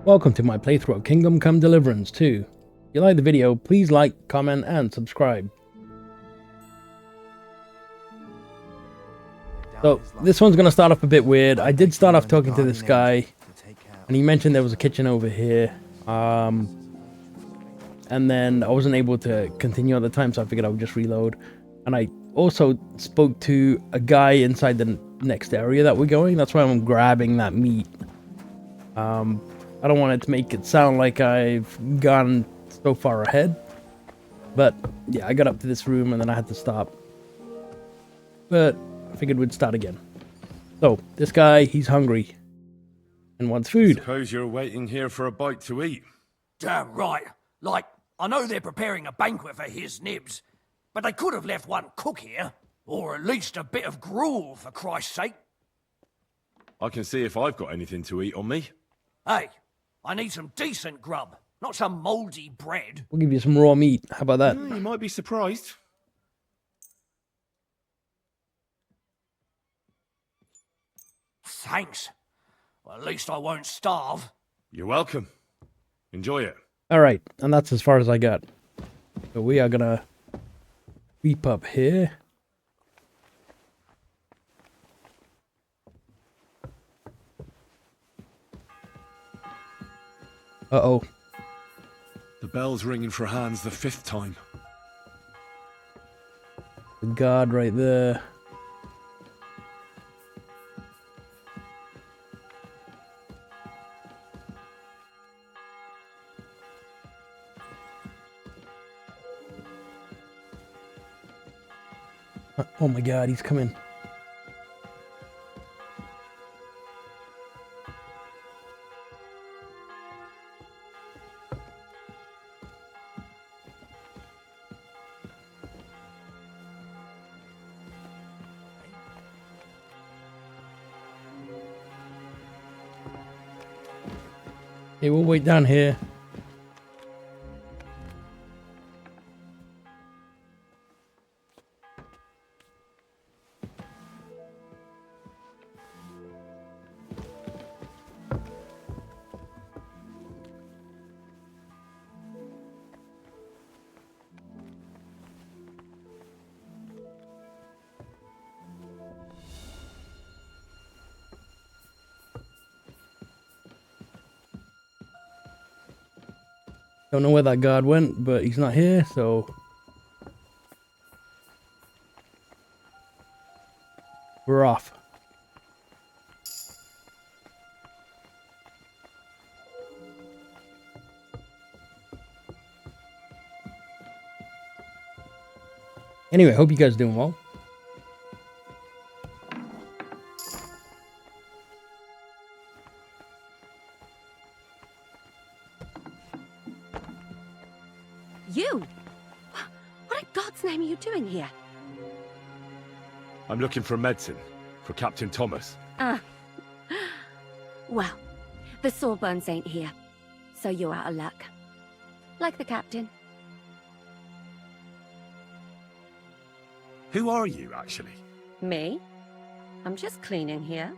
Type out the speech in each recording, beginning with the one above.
Welcome to my playthrough of Kingdom Come Deliverance 2. If you like the video, please like, comment, and subscribe. So, this one's going to start off a bit weird. I did start off talking to this guy, and he mentioned there was a kitchen over here. And then I wasn't able to continue at the time, so I figured I would just reload. And I also spoke to a guy inside the next area that we're going. That's why I'm grabbing that meat. I don't want it to make it sound like I've gone so far ahead. But, yeah, I got up to this room and then I had to stop. But I figured we'd start again. So, this guy, he's hungry. And wants food. Suppose you're waiting here for a bite to eat. Damn right. Like, I know they're preparing a banquet for his nibs, but they could have left one cook here. Or at least a bit of gruel, for Christ's sake. I can see if I've got anything to eat on me. Hey, I need some decent grub, not some mouldy bread. We'll give you some raw meat. How about that? You might be surprised. Thanks. Well, at least I won't starve. You're welcome. Enjoy it. Alright, and that's as far as I got. So we are gonna creep up here. Uh-oh. The bell's ringing for Hans the 5th time. The guard right there. Oh my god, he's coming. Okay, we'll wait down here. Don't know where that guard went, but he's not here, so... we're off. Anyway, hope you guys are doing well. You? What in God's name are you doing here? I'm looking for medicine for Captain Thomas. Well, the Sawbones ain't here, so you're out of luck. Like the captain. Who are you, actually? Me? I'm just cleaning here.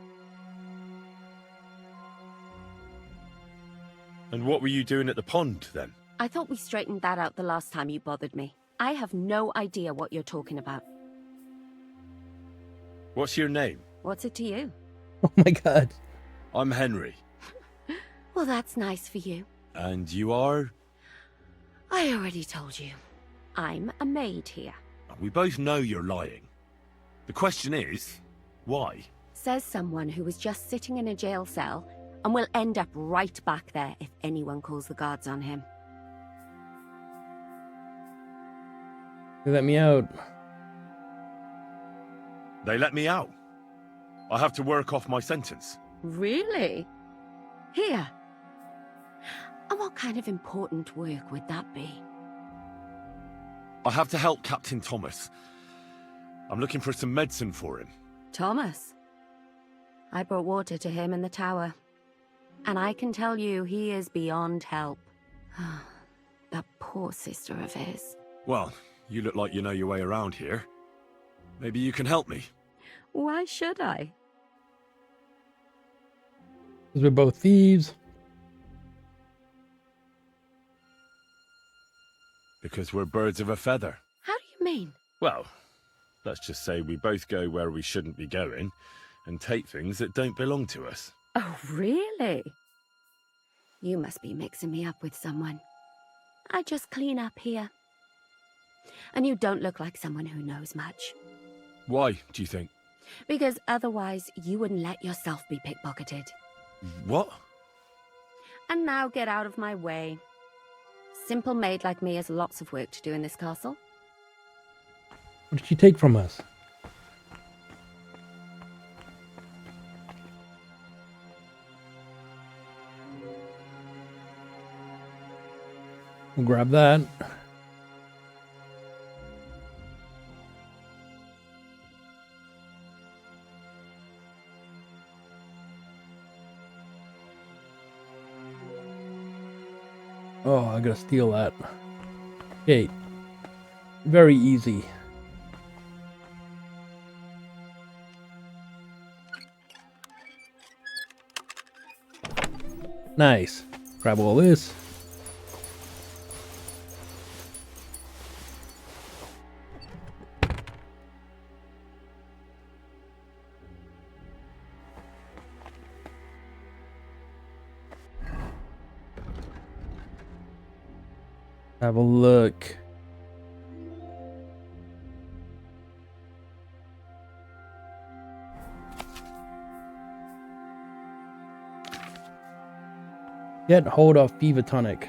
And what were you doing at the pond, then? I thought we straightened that out the last time you bothered me. I have no idea what you're talking about. What's your name? What's it to you? Oh my god. I'm Henry. Well, that's nice for you. And you are? I already told you. I'm a maid here. We both know you're lying. The question is, why? Says someone who was just sitting in a jail cell and will end up right back there if anyone calls the guards on him. They let me out. They let me out. I have to work off my sentence. Really? Here? And what kind of important work would that be? I have to help Captain Thomas. I'm looking for some medicine for him. Thomas? I brought water to him in the tower. And I can tell you he is beyond help. That poor sister of his. Well, you look like you know your way around here. Maybe you can help me. Why should I? Because we're both thieves. Because we're birds of a feather. How do you mean? Well, let's just say we both go where we shouldn't be going and take things that don't belong to us. Oh, really? You must be mixing me up with someone. I just clean up here. And you don't look like someone who knows much. Why, do you think? Because otherwise you wouldn't let yourself be pickpocketed. What? And now get out of my way. Simple maid like me has lots of work to do in this castle. What did she take from us? We'll grab that. Oh, I gotta steal that. Okay. Very easy. Nice. Grab all this. Have a look. Get hold of fever tonic.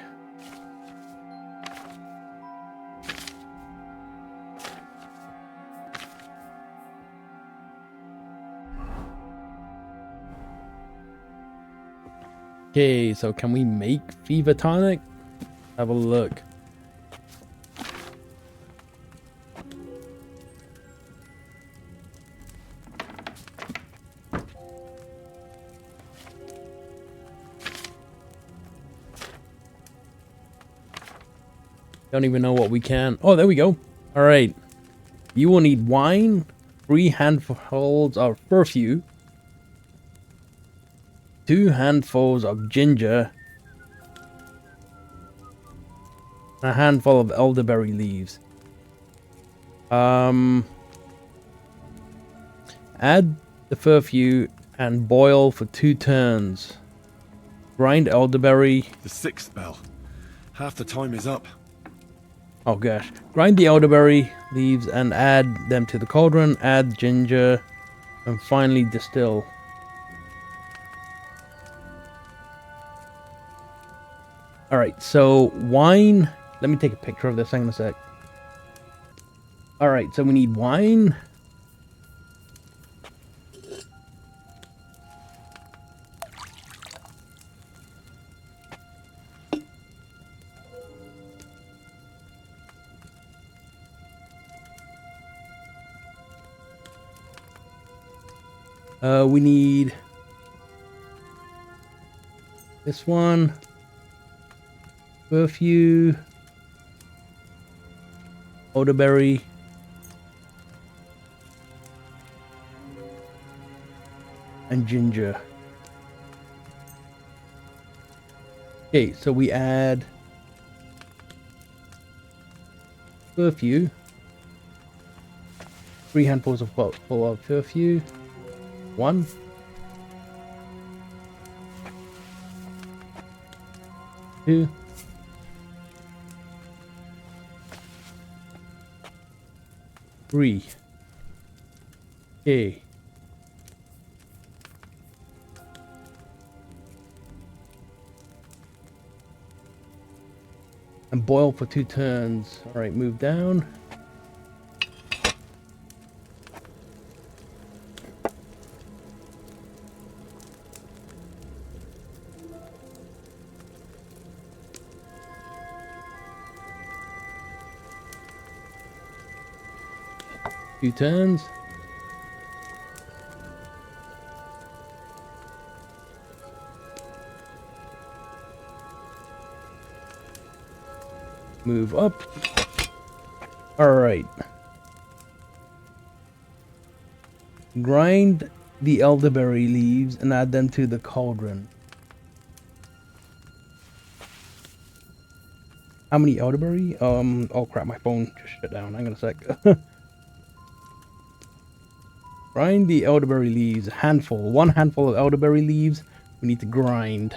Okay, so can we make fever tonic? Have a look. Don't even know what we can. Oh, there we go. All right. You will need wine, 3 handfuls of perfume, 2 handfuls of ginger, a handful of elderberry leaves. Add the perfume and boil for 2 turns. Grind elderberry. The 6th bell. Half the time is up. Oh gosh. Grind the elderberry leaves and add them to the cauldron. Add ginger and finally distill. Alright, so wine. Let me take a picture of this. Hang on a sec. Alright, so we need wine. We need this one, perfume, elderberry, and ginger. Okay, so we add perfume, 3 handfuls of perfume. 1, 2, 3. Okay. And boil for 2 turns. All right, move down. Few turns. Move up. All right. Grind the elderberry leaves and add them to the cauldron. How many elderberry? Oh crap, my phone just shut down. Hang on a sec. Grind the elderberry leaves. A handful. 1 handful of elderberry leaves. We need to grind.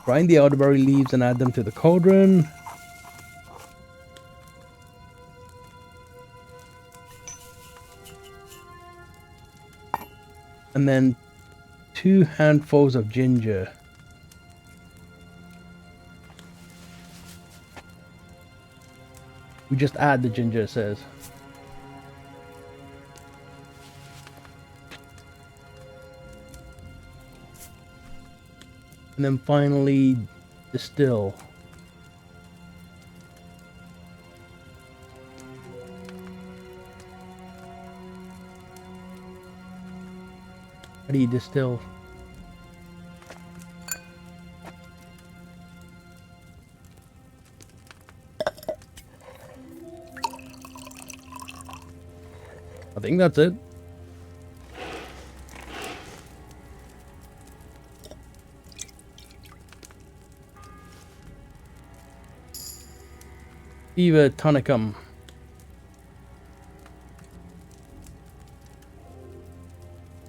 Grind the elderberry leaves and add them to the cauldron. And then 2 handfuls of ginger. We just add the ginger, it says. And then finally, distill. How do you distill? I think that's it. Viva tonicum.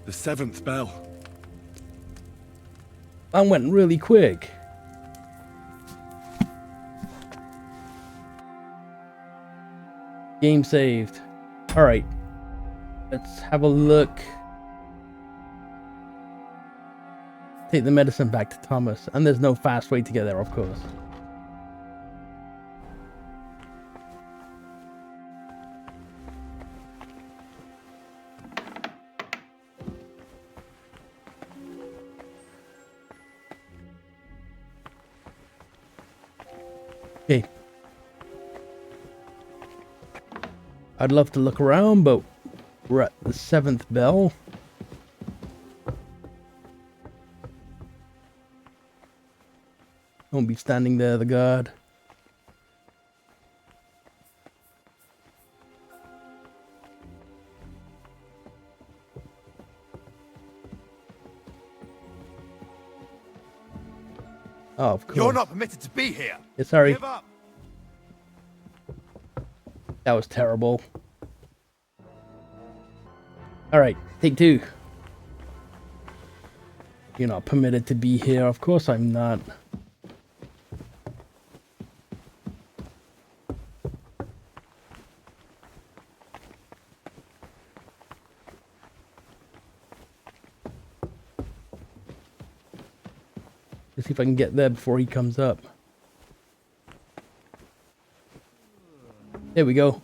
The 7th bell. That went really quick. Game saved. Alright. Let's have a look. Take the medicine back to Thomas. And there's no fast way to get there, of course. Okay. I'd love to look around, but we're at the 7th bell. Don't be standing there, the guard. Oh, of course. You're not permitted to be here. Yeah, sorry. Give up. That was terrible. Alright, take 2. You're not permitted to be here. Of course I'm not. Let's see if I can get there before he comes up. There we go.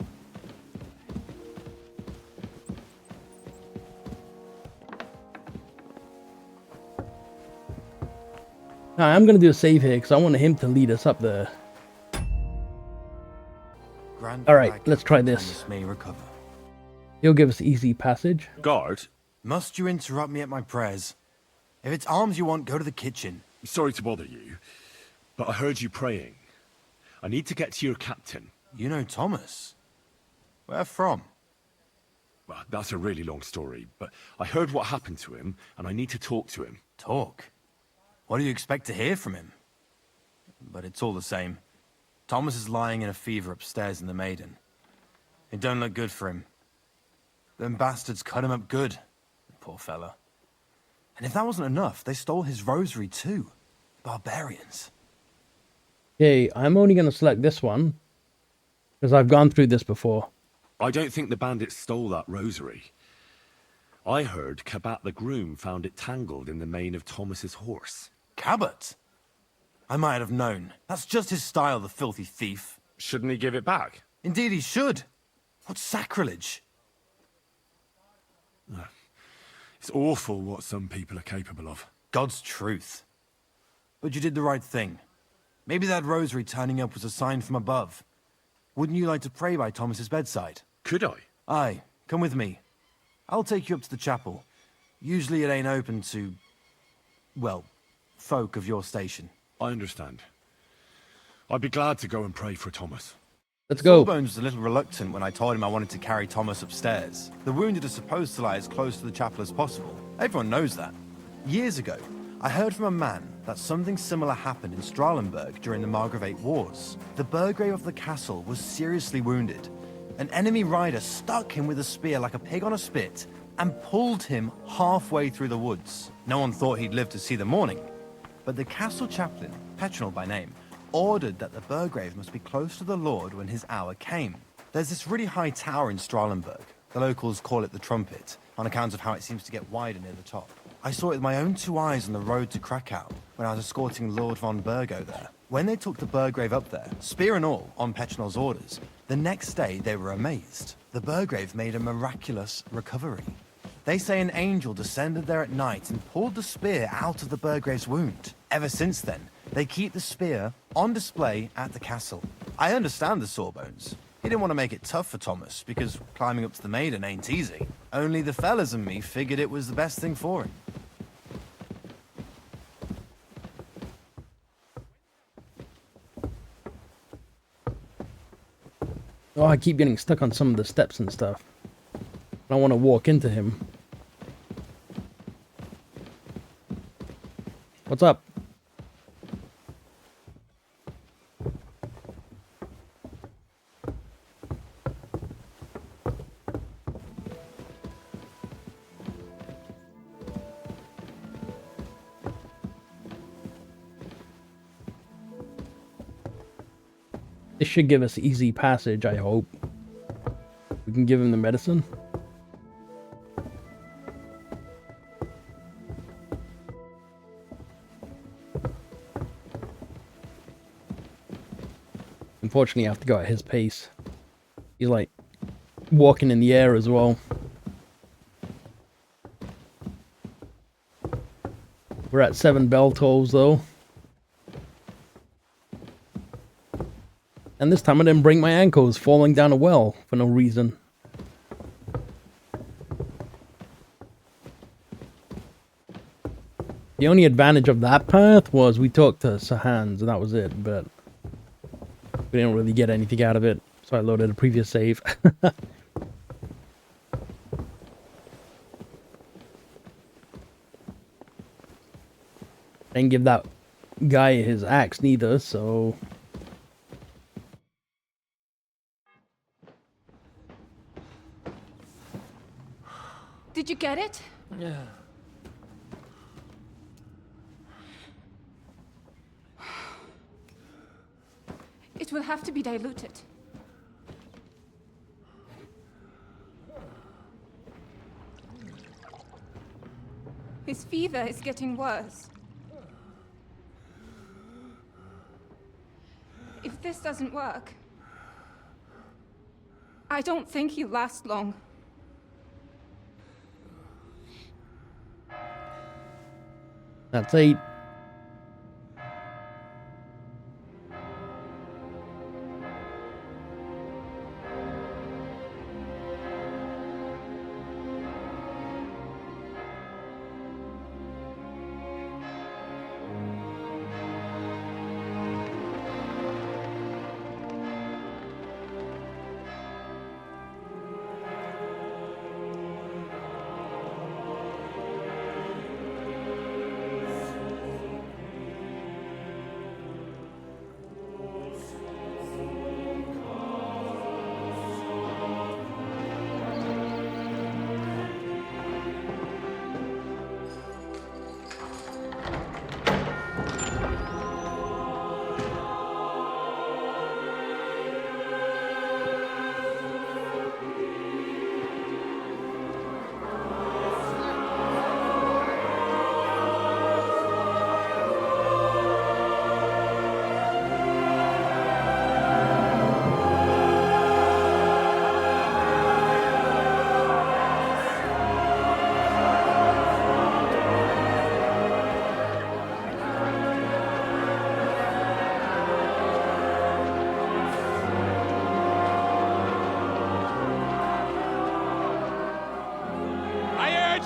Now, I'm going to do a save here because I want him to lead us up there. Alright, let's try this. May recover. He'll give us easy passage. Guard, Must you interrupt me at my prayers? If it's arms you want, go to the kitchen. sorry to bother you, but I heard you praying. I need to get to your captain. You know Thomas. Where from? Well, that's a really long story, but I heard what happened to him, and I need to talk to him. Talk? What do you expect to hear from him? But it's all the same. Thomas is lying in a fever upstairs in the Maiden. It don't look good for him. Them bastards cut him up good. Poor fella. And if that wasn't enough, they stole his rosary too. Barbarians. Okay, I'm only going to select this one because I've gone through this before. I don't think the bandits stole that rosary. I heard Kabat the groom found it tangled in the mane of Thomas's horse. Cabot? I might have known. That's just his style, the filthy thief. Shouldn't he give it back? Indeed he should. What sacrilege. It's awful what some people are capable of. God's truth. But you did the right thing. Maybe that rosary turning up was a sign from above. Wouldn't you like to pray by Thomas's bedside? Could I? Aye, come with me. I'll take you up to the chapel. Usually it ain't open to, well, folk of your station. I understand. I'd be glad to go and pray for Thomas. Let's go. Sawbones was a little reluctant when I told him I wanted to carry Thomas upstairs. The wounded are supposed to lie as close to the chapel as possible. Everyone knows that. Years ago, I heard from a man that something similar happened in Strahlenberg during the Margravate Wars. The Burgrave of the castle was seriously wounded. An enemy rider stuck him with a spear like a pig on a spit and pulled him halfway through the woods. No one thought he'd live to see the morning, but the castle chaplain, Petronel by name, ordered that the Burgrave must be close to the Lord when his hour came. There's this really high tower in Strahlenberg. The locals call it the Trumpet, on account of how it seems to get wider near the top. I saw it with my own 2 eyes on the road to Krakow when I was escorting Lord von Burgo there. When they took the Burgrave up there, spear and all, on Petronel's orders, the next day they were amazed. The Burgrave made a miraculous recovery. They say an angel descended there at night and pulled the spear out of the Burgrave's wound. Ever since then, they keep the spear on display at the castle. I understand the Sawbones. He didn't want to make it tough for Thomas, because climbing up to the Maiden ain't easy. Only the fellas and me figured it was the best thing for him. Oh, I keep getting stuck on some of the steps and stuff. I don't want to walk into him. What's up? This should give us easy passage, I hope. We can give him the medicine. Unfortunately, I have to go at his pace. He's like walking in the air as well. We're at 7 bell tolls though. And this time I didn't break my ankles falling down a well for no reason. The only advantage of that path was we talked to Sir Hans and that was it, but we didn't really get anything out of it, so I loaded a previous save. Didn't give that guy his axe neither, so... Did you get it? Yeah. It will have to be diluted. His fever is getting worse. If this doesn't work, I don't think he'll last long. That's 8.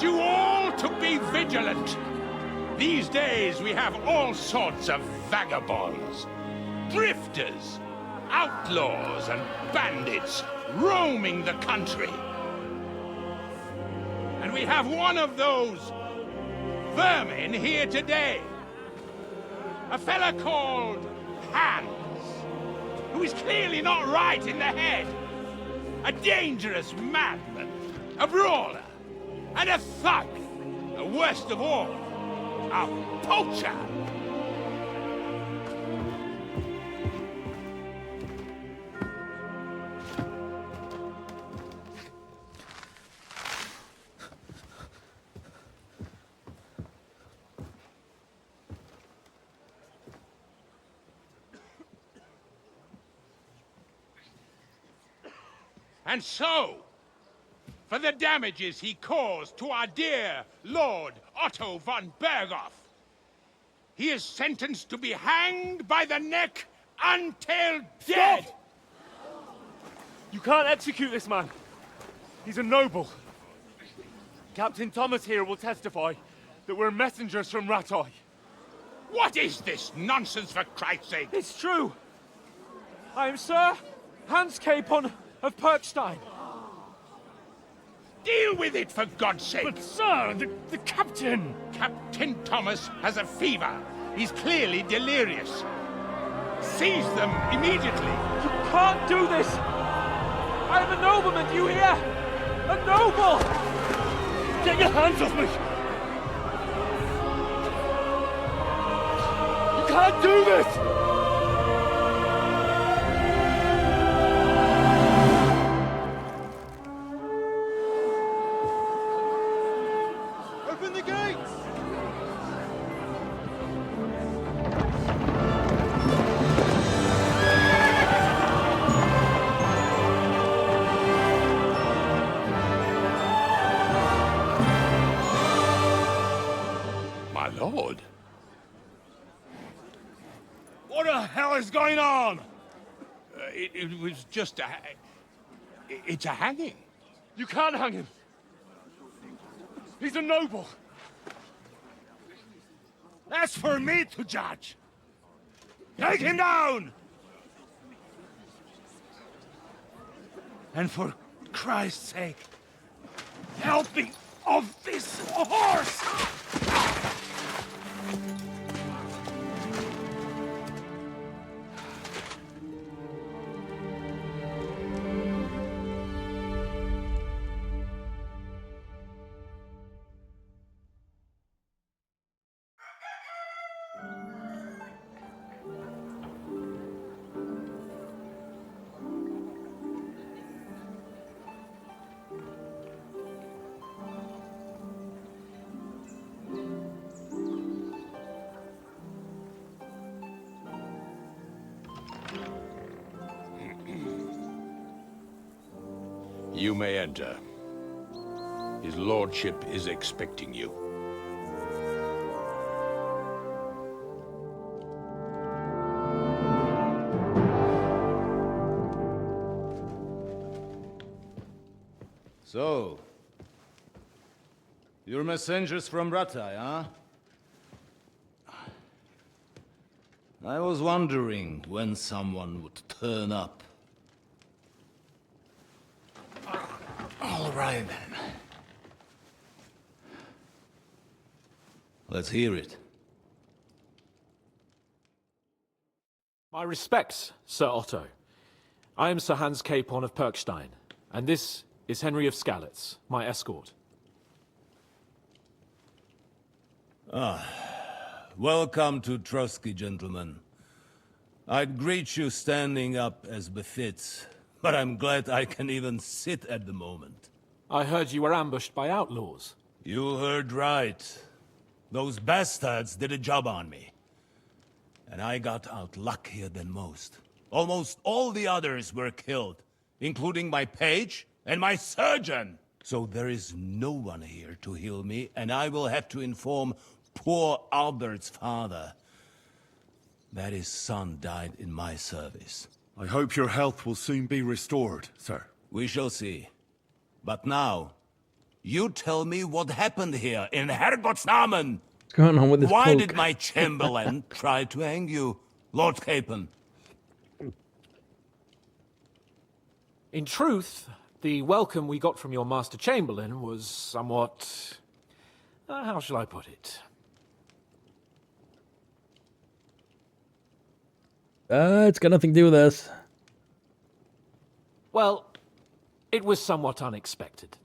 You all to be vigilant. These days we have all sorts of vagabonds, drifters, outlaws and bandits roaming the country. And we have one of those vermin here today. A fella called Hans, who is clearly not right in the head. A dangerous madman, a brawler, and a thug. The worst of all, a poacher. And so, for the damages he caused to our dear Lord Otto von Berghoff, he is sentenced to be hanged by the neck until dead! Stop! You can't execute this man. He's a noble. Captain Thomas here will testify that we're messengers from Rattay. What is this nonsense, for Christ's sake? It's true. I am Sir Hans Capon of Perkstein. Deal with it, for God's sake! But sir, the captain! Captain Thomas has a fever. He's clearly delirious. Seize them immediately. You can't do this! I am a nobleman, do you hear? A noble! Get your hands off me! You can't do this! Open the gates! My lord. What the hell is going on? It was just a... It's a hanging. You can't hang him. He's a noble. That's for me to judge. Take him down! And for Christ's sake, help me off this horse! You may enter. His lordship is expecting you. So, you're messengers from Rattay, huh? I was wondering when someone would turn up. All right, then. Let's hear it. My respects, Sir Otto. I am Sir Hans Capon of Perkstein, and this is Henry of Skalitz, my escort. Welcome to Trotsky, gentlemen. I'd greet you standing up as befits, but I'm glad I can even sit at the moment. I heard you were ambushed by outlaws. You heard right. Those bastards did a job on me. And I got out luckier than most. Almost all the others were killed, including my page and my surgeon. So there is no one here to heal me, and I will have to inform poor Albert's father that his son died in my service. I hope your health will soon be restored, sir. We shall see. But now, you tell me what happened here in Herrgottsnamen. What's going on with this Why cloak? did my chamberlain try to hang you, Lord Capon? In truth, the welcome we got from your Master Chamberlain was somewhat... how shall I put it? It's got nothing to do with us. Well, it was somewhat unexpected.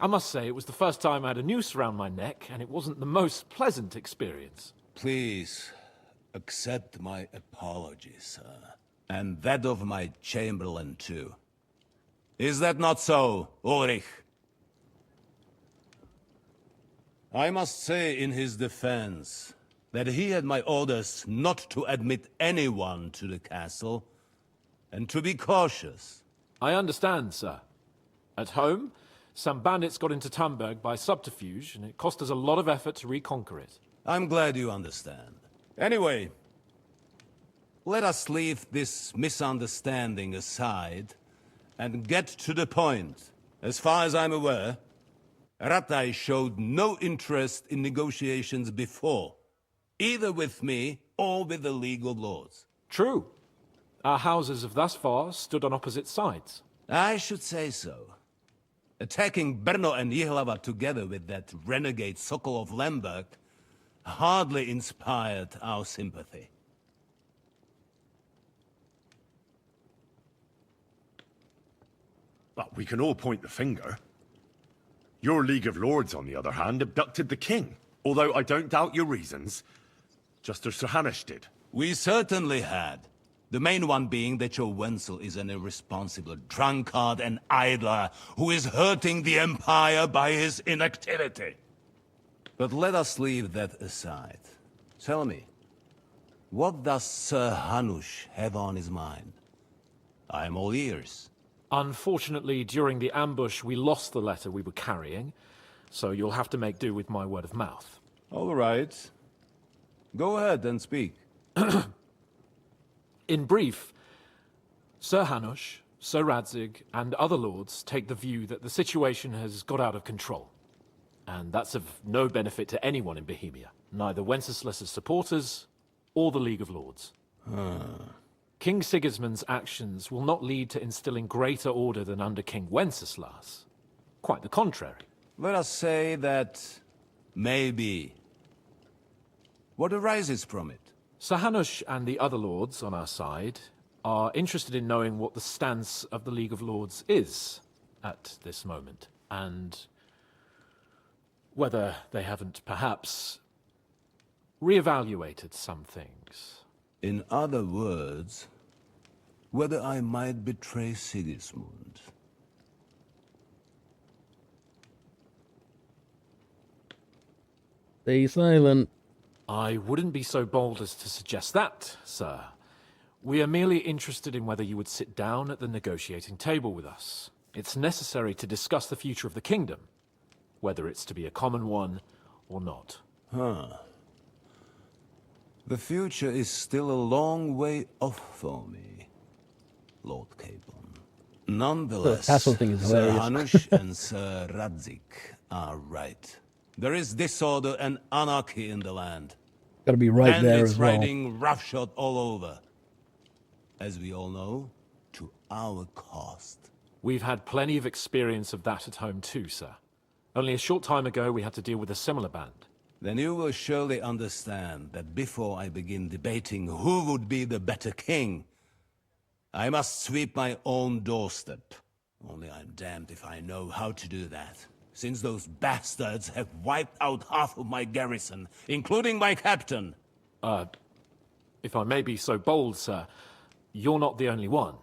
I must say, it was the first time I had a noose around my neck, and it wasn't the most pleasant experience. Please, accept my apologies, sir. And that of my Chamberlain, too. Is that not so, Ulrich? I must say in his defense that he had my orders not to admit anyone to the castle, and to be cautious. I understand, sir. At home, some bandits got into Tamberg by subterfuge, and it cost us a lot of effort to reconquer it. I'm glad you understand. Anyway, let us leave this misunderstanding aside and get to the point. As far as I'm aware, Ratai showed no interest in negotiations before, either with me or with the League of Lords. True. Our houses have thus far stood on opposite sides. I should say so. Attacking Brno and Jihlava together with that renegade Sokol of Lemberg hardly inspired our sympathy. But we can all point the finger. Your League of Lords, on the other hand, abducted the king. Although I don't doubt your reasons, just as Sir Hanush did. We certainly had. The main one being that your Wenzel is an irresponsible drunkard and idler who is hurting the Empire by his inactivity. But let us leave that aside. Tell me, what does Sir Hanush have on his mind? I am all ears. Unfortunately, during the ambush, we lost the letter we were carrying, so you'll have to make do with my word of mouth. All right. Go ahead and speak. In brief, Sir Hanush, Sir Radzig, and other lords take the view that the situation has got out of control. And that's of no benefit to anyone in Bohemia, neither Wenceslas's supporters or the League of Lords. King Sigismund's actions will not lead to instilling greater order than under King Wenceslas. Quite the contrary. Let us say that maybe. What arises from it? Sir Hanush and the other lords on our side are interested in knowing what the stance of the League of Lords is at this moment, and whether they haven't perhaps reevaluated some things. In other words, whether I might betray Sigismund. Stay silent. I wouldn't be so bold as to suggest that, sir. We are merely interested in whether you would sit down at the negotiating table with us. It's necessary to discuss the future of the kingdom, whether it's to be a common one or not. The future is still a long way off for me, Lord Capon. Nonetheless, The castle thing is Sir hilarious. Hanush and Sir Radzig are right. There is disorder and anarchy in the land. Gotta be right and there it's as well. riding roughshod all over. As we all know, to our cost. We've had plenty of experience of that at home too, sir. Only a short time ago we had to deal with a similar band. Then you will surely understand that before I begin debating who would be the better king, I must sweep my own doorstep. Only I'm damned if I know how to do that, since those bastards have wiped out half of my garrison, including my captain. If I may be so bold, sir, you're not the only one.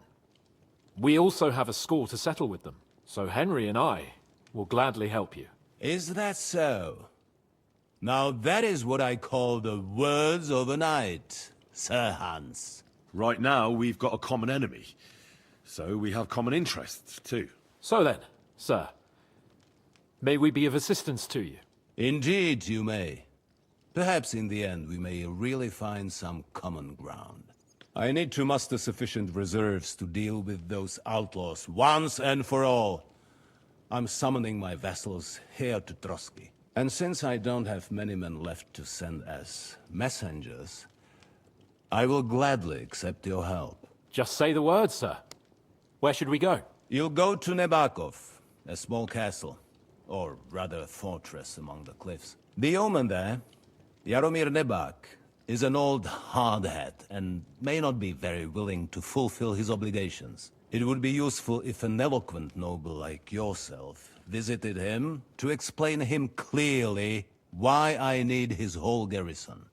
We also have a score to settle with them, so Henry and I will gladly help you. Is that so? Now that is what I call the words of a knight, Sir Hans. Right now, we've got a common enemy. So we have common interests, too. So then, sir, may we be of assistance to you? Indeed, you may. Perhaps in the end we may really find some common ground. I need to muster sufficient reserves to deal with those outlaws once and for all. I'm summoning my vassals here to Trotsky. And since I don't have many men left to send as messengers, I will gladly accept your help. Just say the word, sir. Where should we go? You'll go to Nebakov, a small castle, or rather a fortress among the cliffs. The yeoman there, Jaromir Nebak, is an old hardhat and may not be very willing to fulfill his obligations. It would be useful if an eloquent noble like yourself visited him to explain him clearly why I need his whole garrison.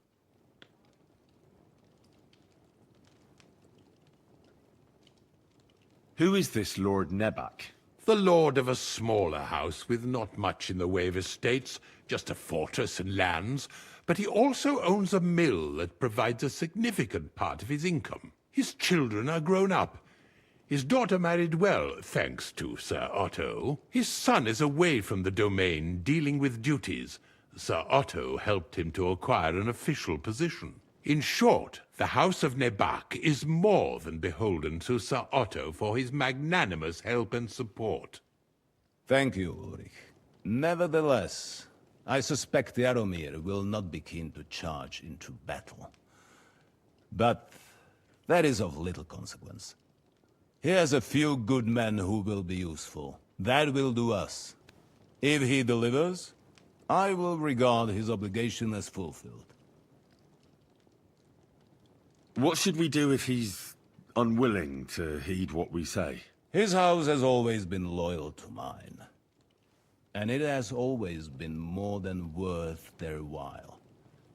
Who is this Lord Nebak? The lord of a smaller house with not much in the way of estates, just a fortress and lands, but he also owns a mill that provides a significant part of his income. His children are grown up. His daughter married well, thanks to Sir Otto. His son is away from the domain, dealing with duties. Sir Otto helped him to acquire an official position. In short, the House of Nebak is more than beholden to Sir Otto for his magnanimous help and support. Thank you, Ulrich. Nevertheless, I suspect Jaromir will not be keen to charge into battle. But that is of little consequence. He has a few good men who will be useful. That will do us. If he delivers, I will regard his obligation as fulfilled. What should we do if he's unwilling to heed what we say? His house has always been loyal to mine. And it has always been more than worth their while.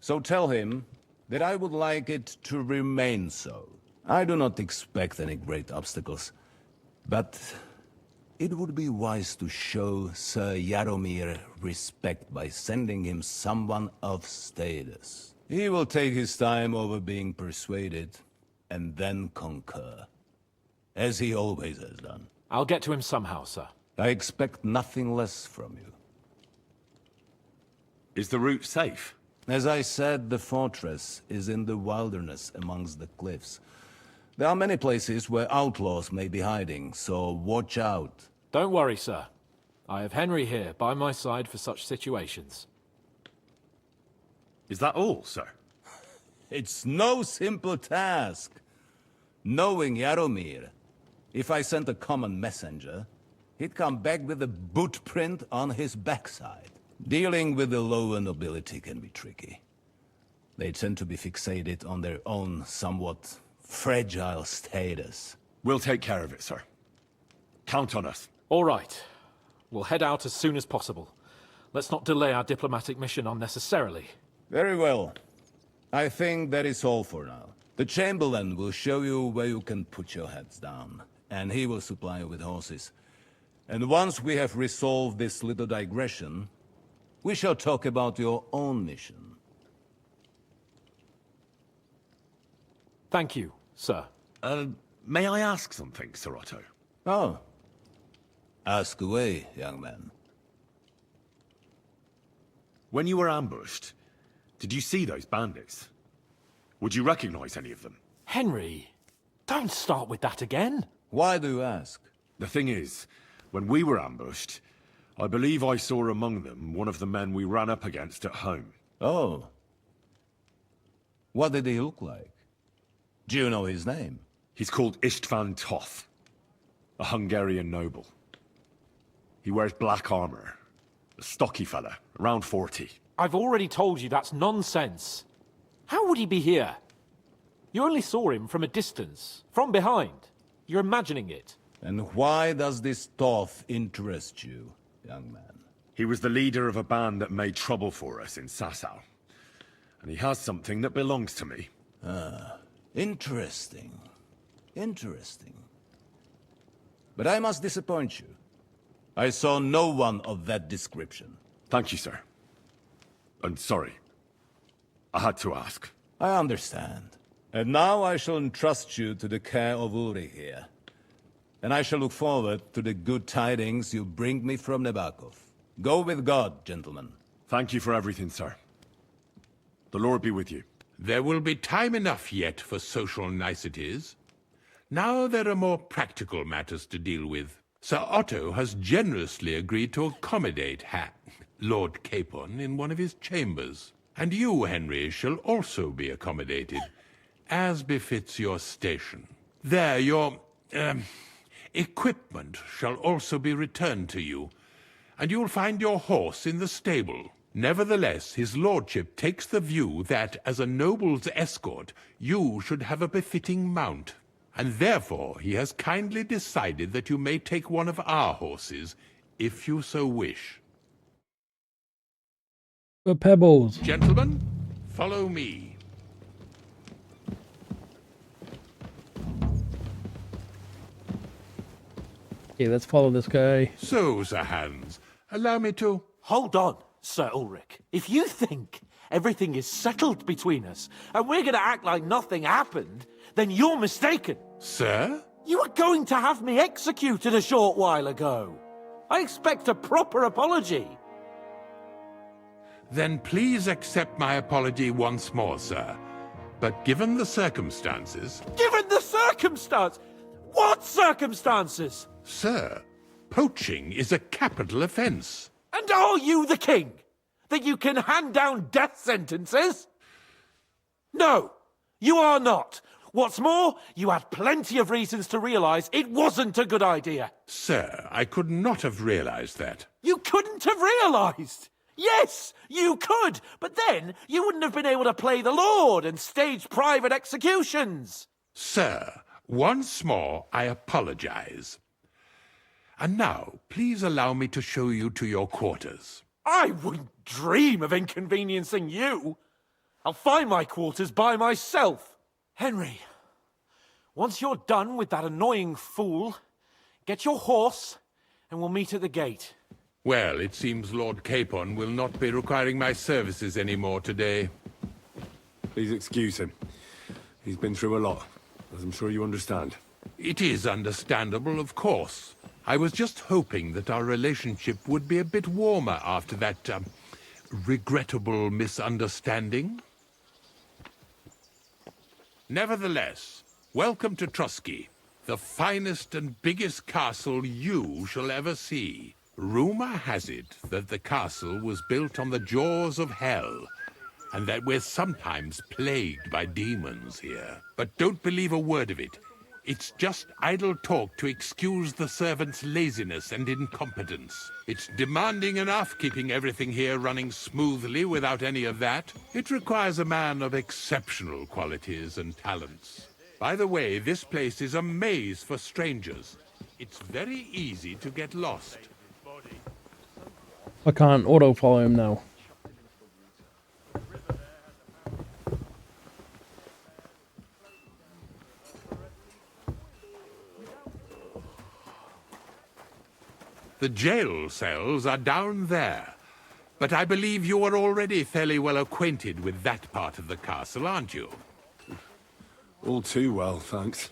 So tell him that I would like it to remain so. I do not expect any great obstacles, but it would be wise to show Sir Jaromir respect by sending him someone of status. He will take his time over being persuaded, and then concur, as he always has done. I'll get to him somehow, sir. I expect nothing less from you. Is the route safe? As I said, the fortress is in the wilderness amongst the cliffs. There are many places where outlaws may be hiding, so watch out. Don't worry, sir. I have Henry here by my side for such situations. Is that all, sir? It's no simple task. Knowing Jaromir, if I sent a common messenger, he'd come back with a boot print on his backside. Dealing with the lower nobility can be tricky. They tend to be fixated on their own somewhat fragile status. We'll take care of it, sir. Count on us. All right. We'll head out as soon as possible. Let's not delay our diplomatic mission unnecessarily. Very well. I think that is all for now. The Chamberlain will show you where you can put your heads down, and he will supply you with horses. And once we have resolved this little digression, we shall talk about your own mission. Thank you, sir. May I ask something, Sir Otto? Oh. Ask away, young man. When you were ambushed, did you see those bandits? Would you recognize any of them? Henry, don't start with that again. Why do you ask? The thing is, when we were ambushed, I believe I saw among them one of the men we ran up against at home. Oh. What did he look like? Do you know his name? He's called Istvan Toth, a Hungarian noble. He wears black armor. A stocky fella, around 40. I've already told you that's nonsense. How would he be here? You only saw him from a distance, from behind. You're imagining it. And why does this Toth interest you, young man? He was the leader of a band that made trouble for us in Sasau. And he has something that belongs to me. Ah, interesting. Interesting. But I must disappoint you. I saw no one of that description. Thank you, sir. And sorry. I had to ask. I understand. And now I shall entrust you to the care of Ulrich here. And I shall look forward to the good tidings you bring me from Nebakov. Go with God, gentlemen. Thank you for everything, sir. The Lord be with you. There will be time enough yet for social niceties. Now there are more practical matters to deal with. Sir Otto has generously agreed to accommodate Lord Capon in one of his chambers. And you, Henry, shall also be accommodated, as befits your station. There, your Equipment shall also be returned to you, and you'll find your horse in the stable. Nevertheless, his lordship takes the view that, as a noble's escort, you should have a befitting mount, and therefore he has kindly decided that you may take one of our horses, if you so wish. The pebbles. Gentlemen, follow me. Okay, let's follow this guy. So, Sir Hans, allow me to... Hold on, Sir Ulrich. If you think everything is settled between us, and we're gonna act like nothing happened, then you're mistaken. Sir? You were going to have me executed a short while ago. I expect a proper apology. Then please accept my apology once more, sir. But given the circumstances... Given the circumstance? What circumstances? Sir, poaching is a capital offense. And are you the king? That you can hand down death sentences? No, you are not. What's more, you had plenty of reasons to realize it wasn't a good idea. Sir, I could not have realized that. You couldn't have realized? Yes, you could, but then you wouldn't have been able to play the Lord and stage private executions. Sir, once more I apologize. And now, please allow me to show you to your quarters. I wouldn't dream of inconveniencing you. I'll find my quarters by myself. Henry, once you're done with that annoying fool, get your horse and we'll meet at the gate. Well, it seems Lord Capon will not be requiring my services anymore today. Please excuse him. He's been through a lot, as I'm sure you understand. It is understandable, of course. I was just hoping that our relationship would be a bit warmer after that, regrettable misunderstanding. Nevertheless, welcome to Trusky, the finest and biggest castle you shall ever see. Rumor has it that the castle was built on the jaws of hell, and that we're sometimes plagued by demons here. But don't believe a word of it. It's just idle talk to excuse the servants' laziness and incompetence. It's demanding enough keeping everything here running smoothly without any of that. It requires a man of exceptional qualities and talents. By the way, this place is a maze for strangers. It's very easy to get lost. I can't auto follow him now. The jail cells are down there. But I believe you are already fairly well acquainted with that part of the castle, aren't you? All too well, thanks.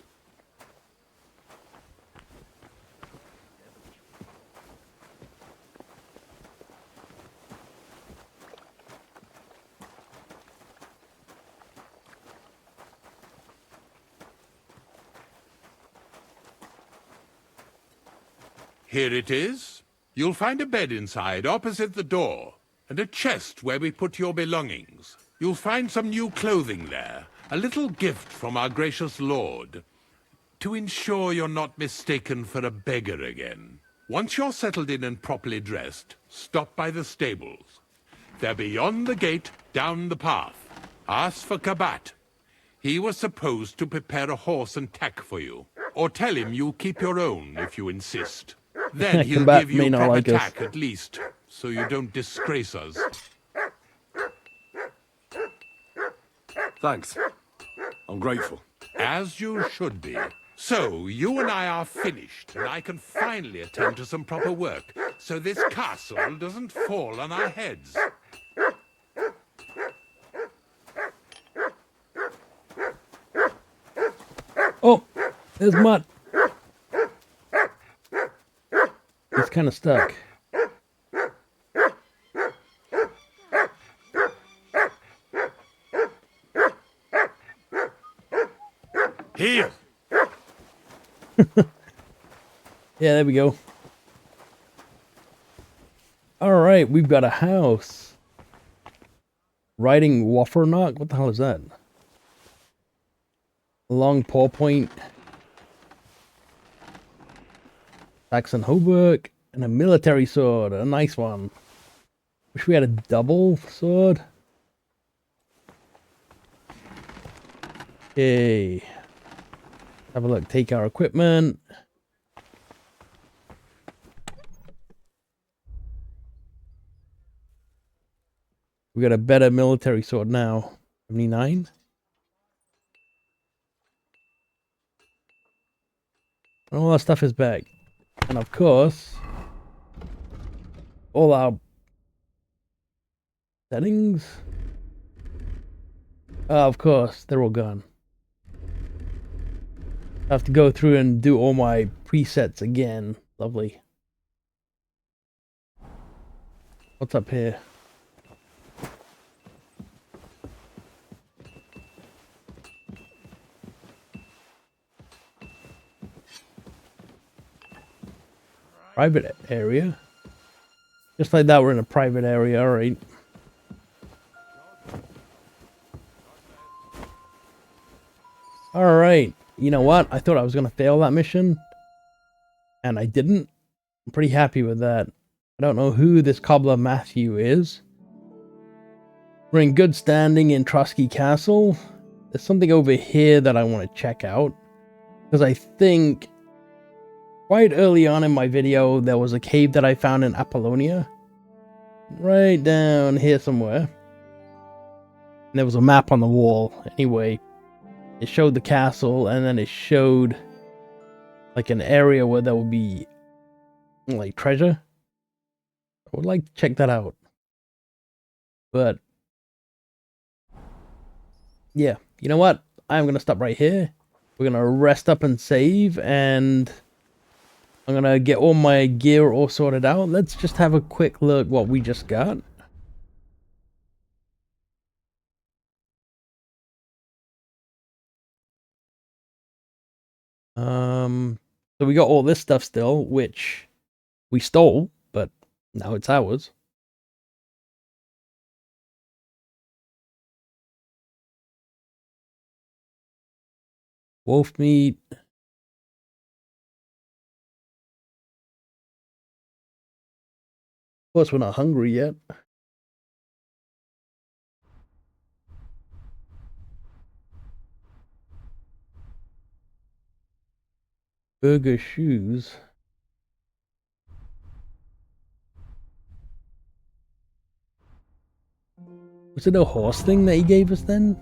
Here it is. You'll find a bed inside, opposite the door, and a chest where we put your belongings. You'll find some new clothing there, a little gift from our gracious lord, to ensure you're not mistaken for a beggar again. Once you're settled in and properly dressed, stop by the stables. They're beyond the gate, down the path. Ask for Kabat. He was supposed to prepare a horse and tack for you. Or tell him you'll keep your own if you insist. Then he'll give you proper tack at least, so you don't disgrace us. Thanks. I'm grateful. As you should be. So, you and I are finished, and I can finally attend to some proper work, so this castle doesn't fall on our heads. Oh, there's Mutt. He's kind of stuck. Here. Yeah, there we go. All right, we've got a house. Riding Waffernock? What the hell is that? Long paw point. Saxon hauberk, and a military sword. A nice one. Wish we had a double sword. Okay. Have a look. Take our equipment. We got a better military sword now. 79. All our stuff is back. And of course, all our settings. Of course, they're all gone. I have to go through and do all my presets again. Lovely. What's up here? Private area. Just like that, we're in a private area, alright. Alright, you know what? I thought I was going to fail that mission. And I didn't. I'm pretty happy with that. I don't know who this cobbler Matthew is. We're in good standing in Trusky Castle. There's something over here that I want to check out. Because I think quite early on in my video, there was a cave that I found in Apollonia. Right down here somewhere. And there was a map on the wall. Anyway, it showed the castle, and then it showed like an area where there would be like treasure. I would like to check that out. But yeah, you know what? I'm going to stop right here. We're going to rest up and save, and I'm going to get all my gear all sorted out. Let's just have a quick look what we just got. So we got all this stuff still, which we stole, but now it's ours. Wolf meat. Of course, we're not hungry yet. Burger shoes. Was it a horse thing that he gave us then?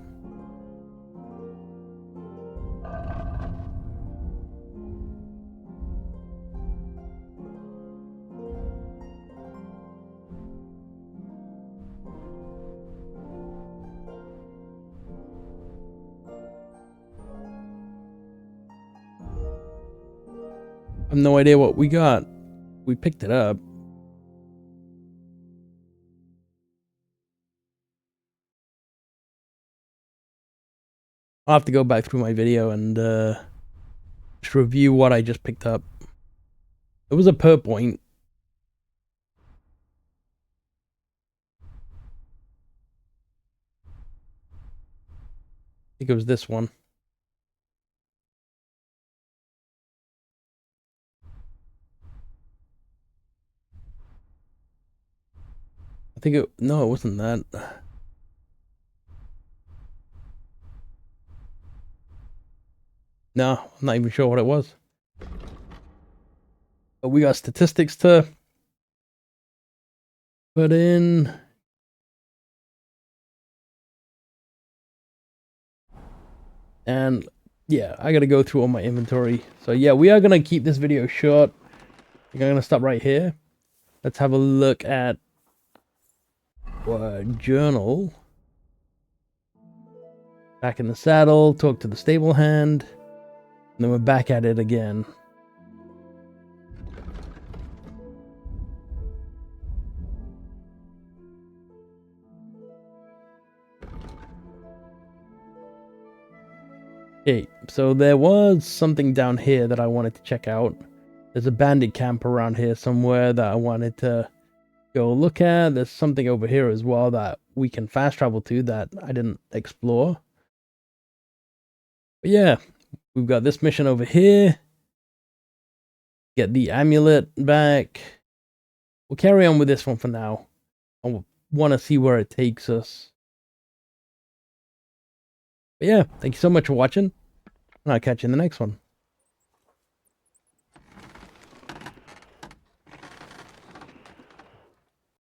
I have no idea what we got. We picked it up. I'll have to go back through my video and just review what I just picked up. It was a per point. I think it was this one. No, it wasn't that. No, I'm not even sure what it was. But we got statistics to put in. And yeah, I gotta go through all my inventory. So yeah, we are gonna keep this video short. I'm gonna stop right here. Let's have a look at journal. Back in the saddle, talk to the stable hand, and then we're back at it again. Okay, so there was something down here that I wanted to check out. There's a bandit camp around here somewhere that I wanted to go look at. There's something over here as well that we can fast travel to that I didn't explore. But yeah, we've got this mission over here. Get the amulet back. We'll carry on with this one for now. I want to see where it takes us. But yeah, thank you so much for watching, and I'll catch you in the next one.